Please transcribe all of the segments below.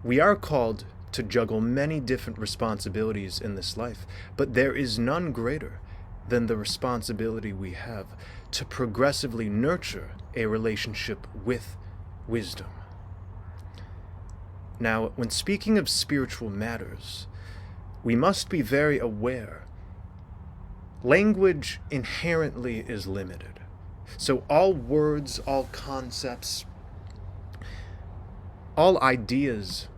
We are called to juggle many different responsibilities in this life, but there is none greater than the responsibility we have to progressively nurture a relationship with wisdom. Now, when speaking of spiritual matters, we must be very aware. Language inherently is limited. So all words, all concepts, all ideas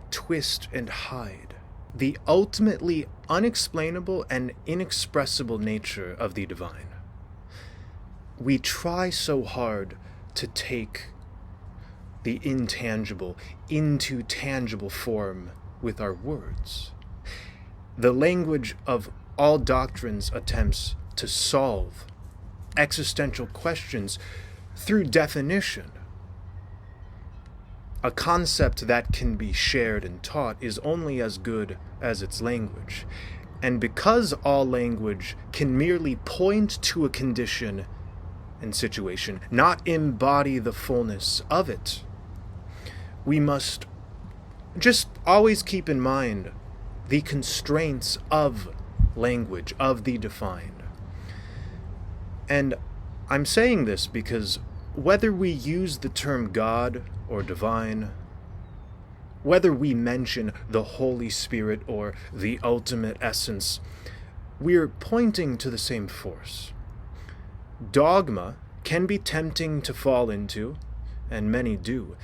twist and hide the ultimately unexplainable and inexpressible nature of the divine. We try so hard to take the intangible into tangible form with our words. The language of all doctrines attempts to solve existential questions through definition. A concept that can be shared and taught is only as good as its language. And because all language can merely point to a condition and situation, not embody the fullness of it, we must just always keep in mind the constraints of language, of the defined. And I'm saying this because whether we use the term God or divine, whether we mention the Holy Spirit or the ultimate essence, we're pointing to the same force. Dogma can be tempting to fall into, and many do,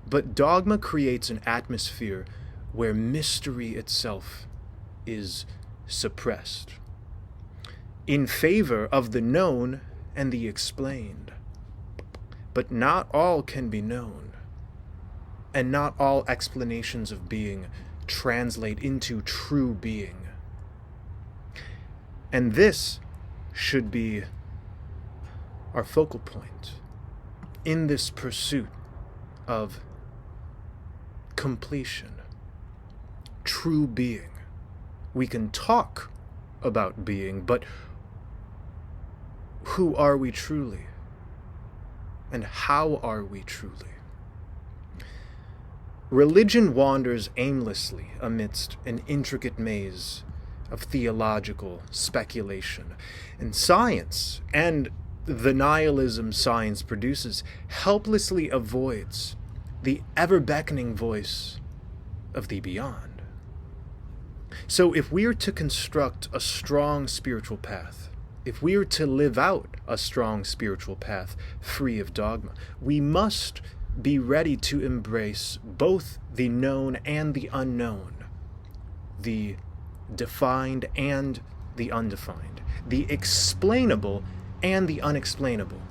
but dogma creates an atmosphere where mystery itself is suppressed in favor of the known and the explained. But not all can be known, and not all explanations of being translate into true being. And this should be our focal point in this pursuit of completion, true being. We can talk about being, but who are we truly? And how are we truly? Religion wanders aimlessly amidst an intricate maze of theological speculation, and science, and the nihilism science produces, helplessly avoids the ever-beckoning voice of the beyond. So if we are to construct a strong spiritual path, if we are to live out a strong spiritual path free of dogma, we must be ready to embrace both the known and the unknown, the defined and the undefined, the explainable and the unexplainable.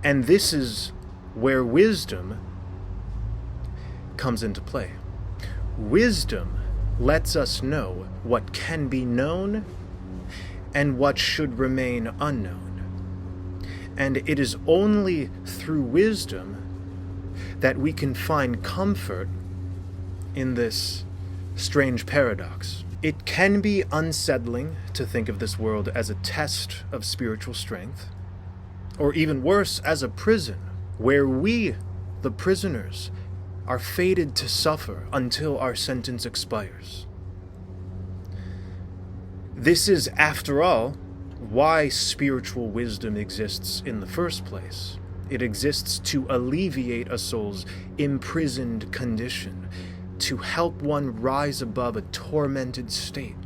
And this is where wisdom comes into play. Wisdom lets us know what can be known and what should remain unknown. And it is only through wisdom that we can find comfort in this strange paradox. It can be unsettling to think of this world as a test of spiritual strength, or even worse, as a prison, where we, the prisoners, are fated to suffer until our sentence expires. This is, after all, why spiritual wisdom exists in the first place. It exists to alleviate a soul's imprisoned condition, to help one rise above a tormented state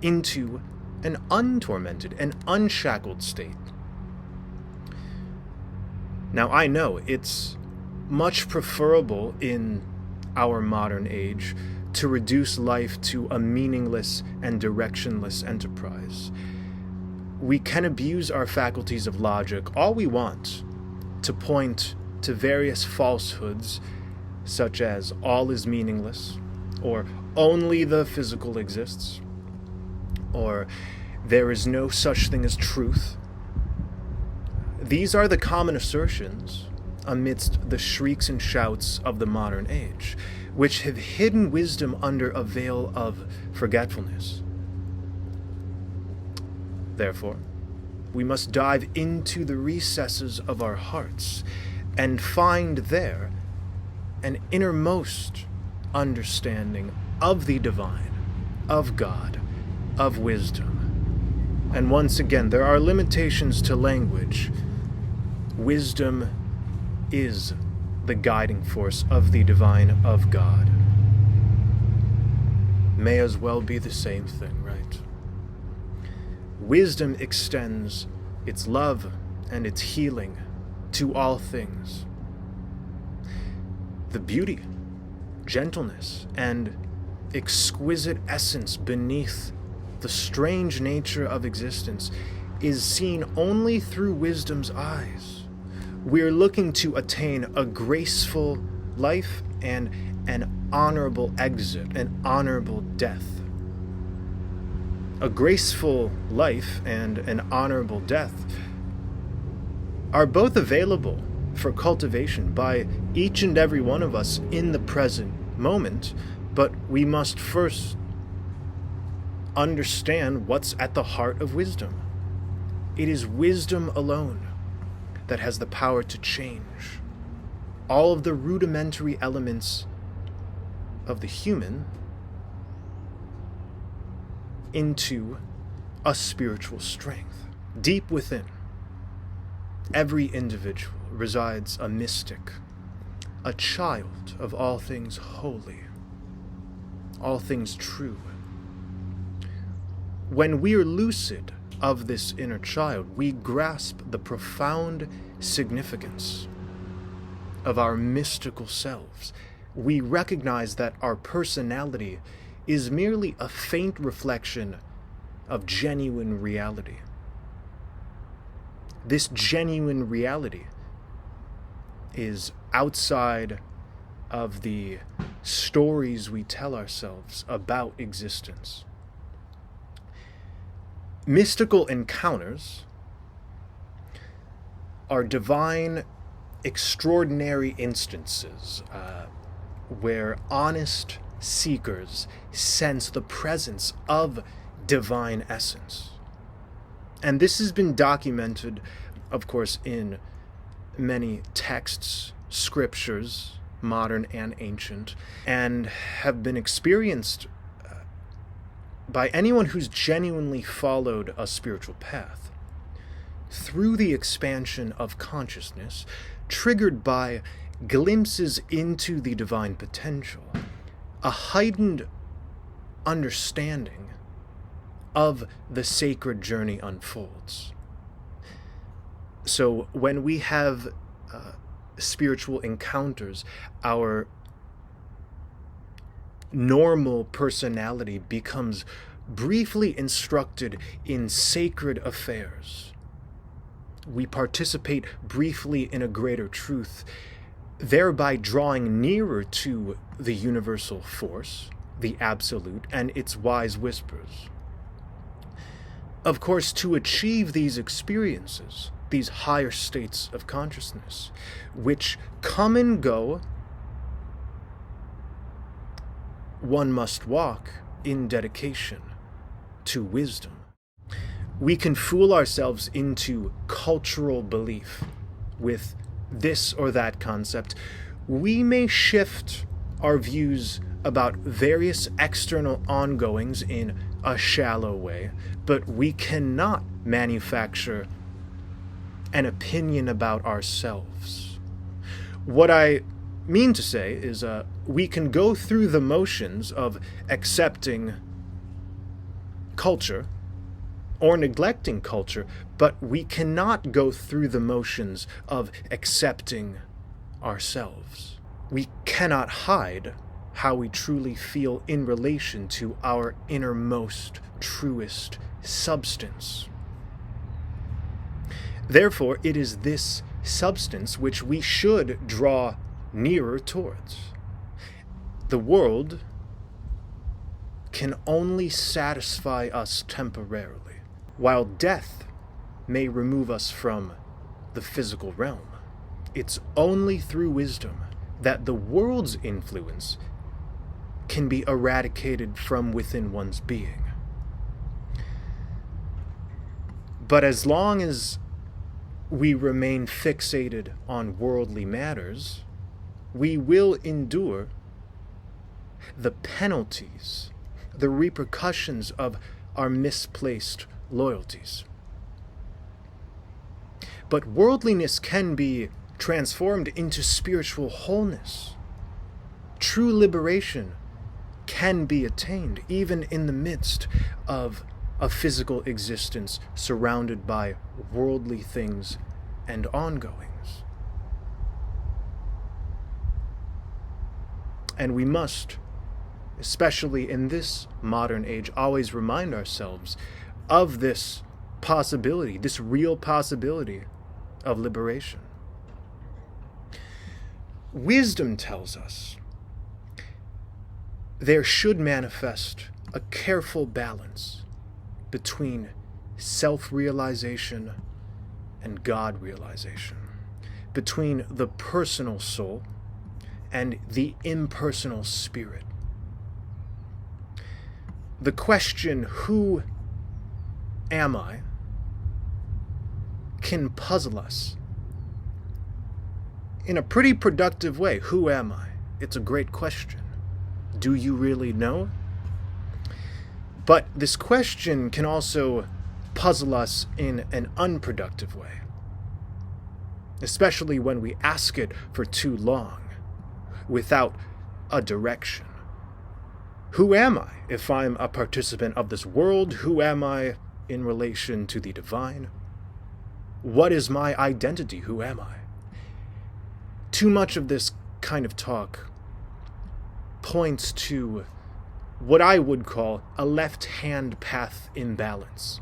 into an untormented and unshackled state. Now, I know it's much preferable in our modern age to reduce life to a meaningless and directionless enterprise. We can abuse our faculties of logic all we want to point to various falsehoods, such as all is meaningless, or only the physical exists, or there is no such thing as truth. These are the common assertions amidst the shrieks and shouts of the modern age, which have hidden wisdom under a veil of forgetfulness. Therefore, we must dive into the recesses of our hearts and find there an innermost understanding of the divine, of God, of wisdom. And once again, there are limitations to language. Wisdom is the guiding force of the divine, of God. May as well be the same thing, right? Wisdom extends its love and its healing to all things. The beauty, gentleness, and exquisite essence beneath the strange nature of existence is seen only through wisdom's eyes. We're looking to attain a graceful life and an honorable exit, an honorable death. A graceful life and an honorable death are both available for cultivation by each and every one of us in the present moment, but we must first understand what's at the heart of wisdom. It is wisdom alone that has the power to change all of the rudimentary elements of the human into a spiritual strength. Deep within every individual resides a mystic, a child of all things holy, all things true. When we are lucid of this inner child, we grasp the profound significance of our mystical selves. We recognize that our personality is merely a faint reflection of genuine reality. This genuine reality is outside of the stories we tell ourselves about existence. Mystical encounters are divine, extraordinary instances where honest seekers sense the presence of divine essence. And this has been documented, of course, in many texts, scriptures, modern and ancient, and have been experienced by anyone who's genuinely followed a spiritual path. Through the expansion of consciousness, triggered by glimpses into the divine potential, a heightened understanding of the sacred journey unfolds. So when we have spiritual encounters, our normal personality becomes briefly instructed in sacred affairs. We participate briefly in a greater truth, thereby drawing nearer to the universal force, the absolute, and its wise whispers. Of course, to achieve these experiences, these higher states of consciousness, which come and go, one must walk in dedication to wisdom. We can fool ourselves into cultural belief with this or that concept. We may shift our views about various external ongoings in a shallow way, but we cannot manufacture an opinion about ourselves. What I mean to say is we can go through the motions of accepting culture or neglecting culture, but we cannot go through the motions of accepting ourselves. We cannot hide how we truly feel in relation to our innermost, truest substance. Therefore, it is this substance which we should draw nearer towards. The world can only satisfy us temporarily, while death may remove us from the physical realm. It's only through wisdom that the world's influence can be eradicated from within one's being. But as long as we remain fixated on worldly matters, we will endure the penalties, the repercussions of our misplaced loyalties. But worldliness can be transformed into spiritual wholeness. True liberation can be attained even in the midst of a physical existence surrounded by worldly things and ongoings. And we must, especially in this modern age, always remind ourselves of this possibility, this real possibility of liberation. Wisdom tells us there should manifest a careful balance between self-realization and God-realization, between the personal soul and the impersonal spirit. The question, who am I, can puzzle us in a pretty productive way. Who am I? It's a great question. Do you really know? But this question can also puzzle us in an unproductive way, especially when we ask it for too long without a direction. Who am I if I'm a participant of this world? Who am I in relation to the divine? What is my identity? Who am I? Too much of this kind of talk points to what I would call a left-hand path imbalance.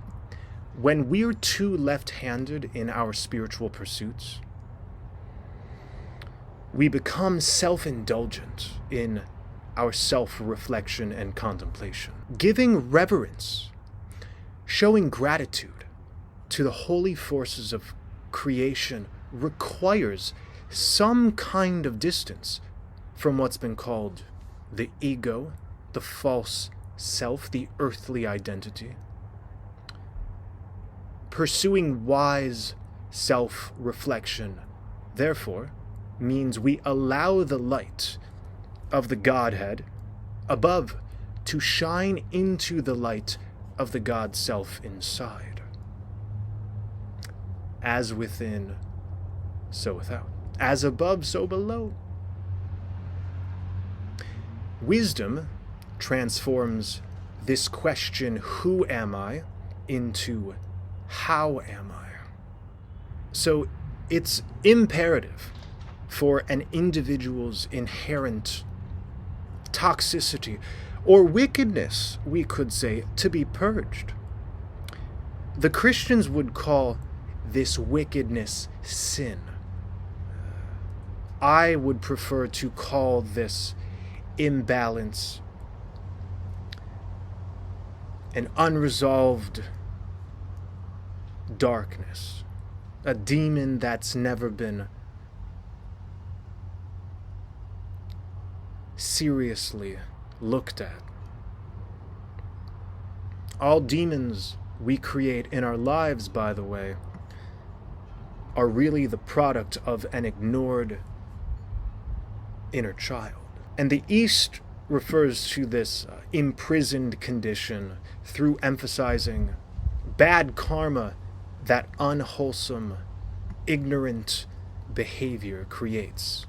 When we're too left-handed in our spiritual pursuits, we become self-indulgent in our self-reflection and contemplation. Giving reverence, showing gratitude to the holy forces of creation requires some kind of distance from what's been called the ego, the false self, the earthly identity. Pursuing wise self-reflection, therefore, means we allow the light of the Godhead above to shine into the light of the God self inside. As within, so without. As above, so below. Wisdom transforms this question, who am I, into how am I? So it's imperative for an individual's inherent toxicity or wickedness, we could say, to be purged. The Christians would call this wickedness sin. I would prefer to call this imbalance an unresolved darkness, a demon that's never been seriously looked at. All demons we create in our lives, by the way, are really the product of an ignored inner child. And the East refers to this imprisoned condition through emphasizing bad karma that unwholesome, ignorant behavior creates,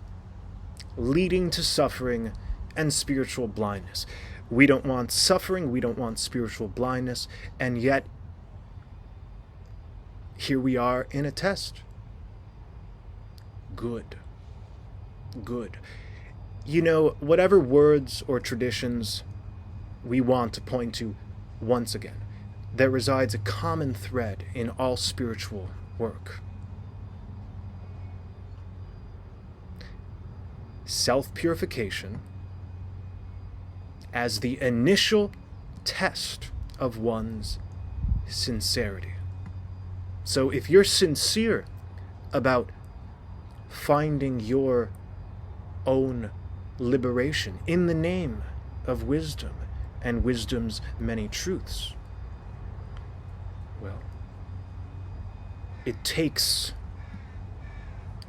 leading to suffering and spiritual blindness. We don't want suffering, we don't want spiritual blindness, and yet here we are in a test. Good. You know, whatever words or traditions we want to point to, once again, there resides a common thread in all spiritual work. Self-purification as the initial test of one's sincerity. So if you're sincere about finding your own liberation in the name of wisdom and wisdom's many truths, well, it takes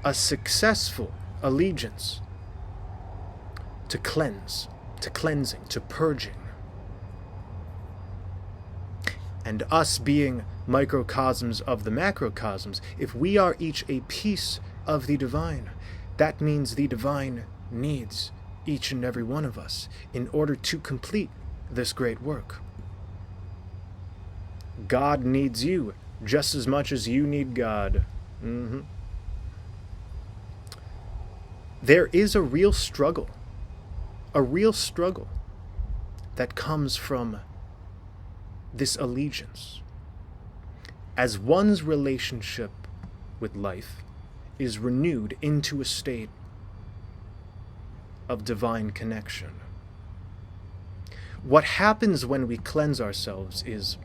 a successful allegiance to cleanse to cleansing, to purging. And us being microcosms of the macrocosms, if we are each a piece of the divine, that means the divine needs each and every one of us in order to complete this great work. God needs you just as much as you need God. There is a real struggle that comes from this allegiance. As one's relationship with life is renewed into a state of divine connection. What happens when we cleanse ourselves is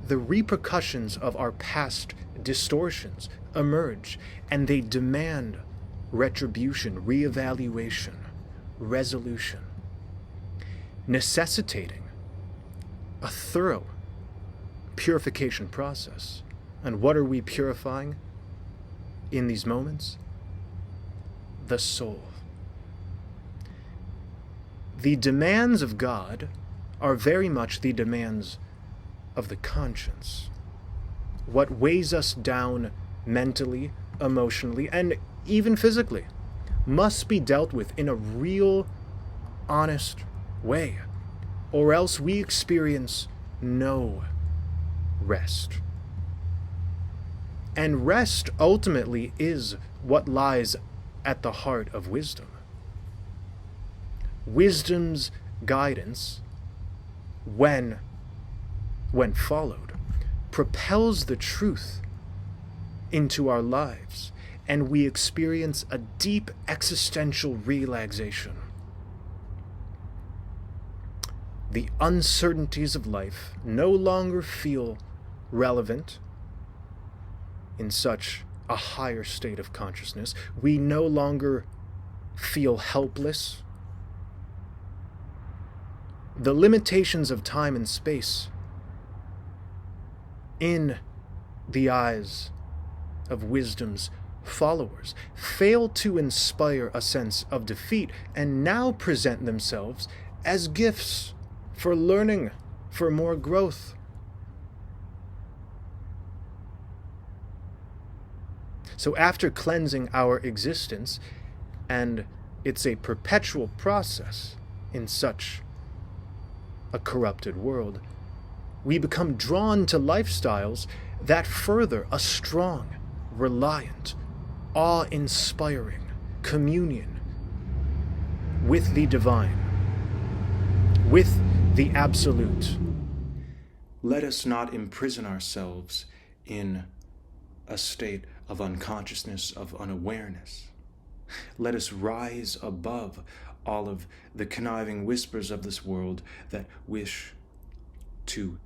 the repercussions of our past distortions emerge, and they demand retribution, reevaluation, resolution, necessitating a thorough purification process. And what are we purifying in these moments? The soul. The demands of God are very much the demands of the conscience. What weighs us down mentally, emotionally, and even physically must be dealt with in a real, honest way, or else we experience no rest. And rest ultimately is what lies at the heart of wisdom. Wisdom's guidance, when followed, propels the truth into our lives, and we experience a deep existential relaxation. The uncertainties of life no longer feel relevant in such a higher state of consciousness. We no longer feel helpless. The limitations of time and space, in the eyes of wisdom's followers, fail to inspire a sense of defeat and now present themselves as gifts for learning, for more growth. So after cleansing our existence, and it's a perpetual process in such a corrupted world, we become drawn to lifestyles that further a strong, reliant, awe-inspiring communion with the divine, with the absolute. Let us not imprison ourselves in a state of unconsciousness, of unawareness. Let us rise above all of the conniving whispers of this world that wish to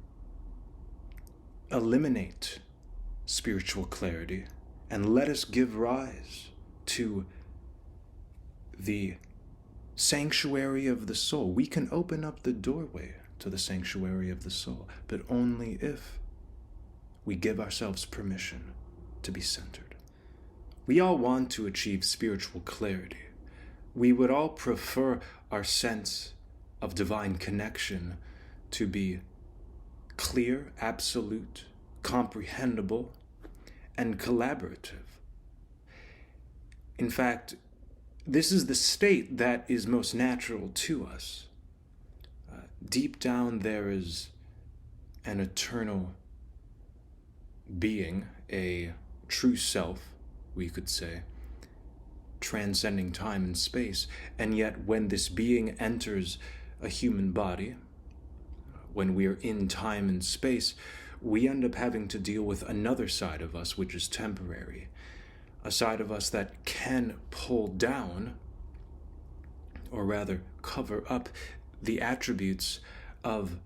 eliminate spiritual clarity, and let us give rise to the sanctuary of the soul. We can open up the doorway to the sanctuary of the soul, but only if we give ourselves permission to be centered. We all want to achieve spiritual clarity. We would all prefer our sense of divine connection to be clear, absolute, comprehensible, and collaborative. In fact, this is the state that is most natural to us. Deep down there is an eternal being, a true self, we could say, transcending time and space. And yet when this being enters a human body, when we are in time and space, we end up having to deal with another side of us, which is temporary. A side of us that can pull down, or rather cover up, the attributes of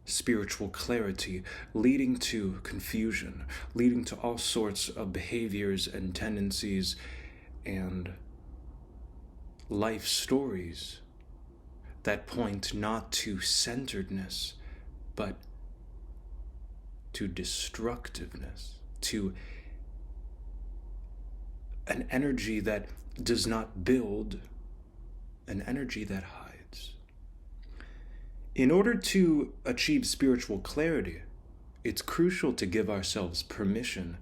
spiritual clarity, leading to confusion, leading to all sorts of behaviors and tendencies and life stories that point not to centeredness, but to destructiveness, to an energy that does not build, an energy that hides. In order to achieve spiritual clarity, it's crucial to give ourselves permission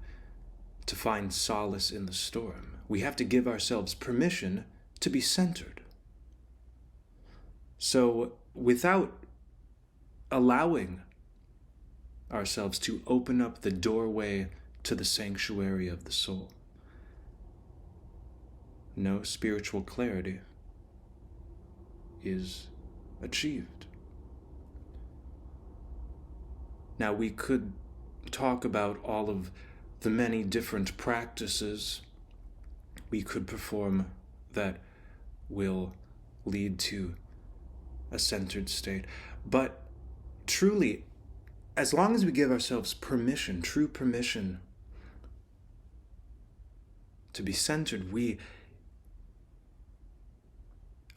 to find solace in the storm. We have to give ourselves permission to be centered. So, without allowing ourselves to open up the doorway to the sanctuary of the soul, no spiritual clarity is achieved. Now, we could talk about all of the many different practices we could perform that will lead to a centered state. But truly, as long as we give ourselves permission, true permission to be centered, we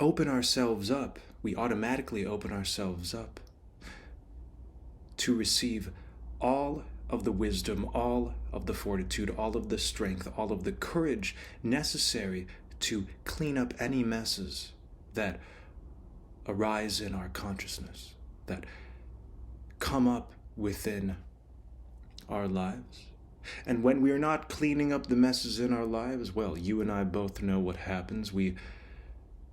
open ourselves up. We automatically open ourselves up to receive all of the wisdom, all of the fortitude, all of the strength, all of the courage necessary to clean up any messes that arise in our consciousness, that come up within our lives. And when we are not cleaning up the messes in our lives, well, you and I both know what happens. We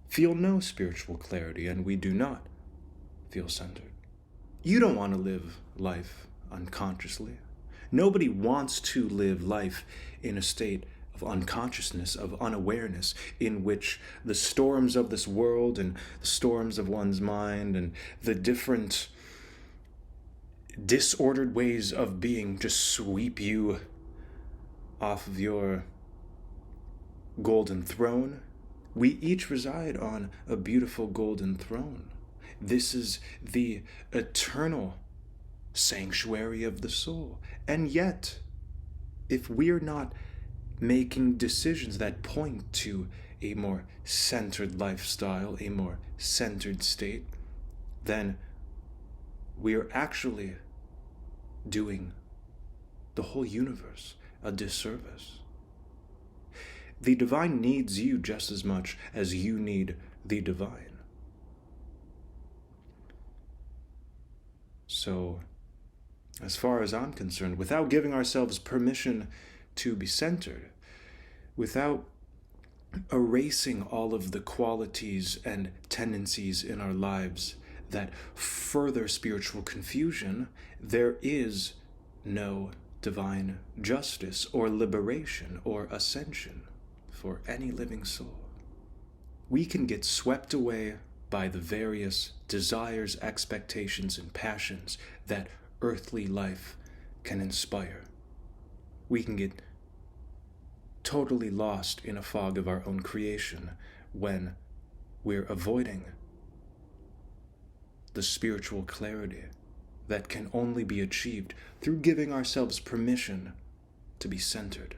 feel no spiritual clarity, and we do not feel centered. You don't want to live life unconsciously. Nobody wants to live life in a state of unconsciousness, of unawareness, in which the storms of this world and the storms of one's mind and the different disordered ways of being just sweep you off of your golden throne. We each reside on a beautiful golden throne. This is the eternal sanctuary of the soul. And yet, if we're not making decisions that point to a more centered lifestyle, a more centered state, then we are actually doing the whole universe a disservice. The divine needs you just as much as you need the divine. So, as far as I'm concerned, without giving ourselves permission to be centered, without erasing all of the qualities and tendencies in our lives that further spiritual confusion, there is no divine justice or liberation or ascension for any living soul. We can get swept away by the various desires, expectations, and passions that earthly life can inspire. We can get totally lost in a fog of our own creation when we're avoiding the spiritual clarity that can only be achieved through giving ourselves permission to be centered.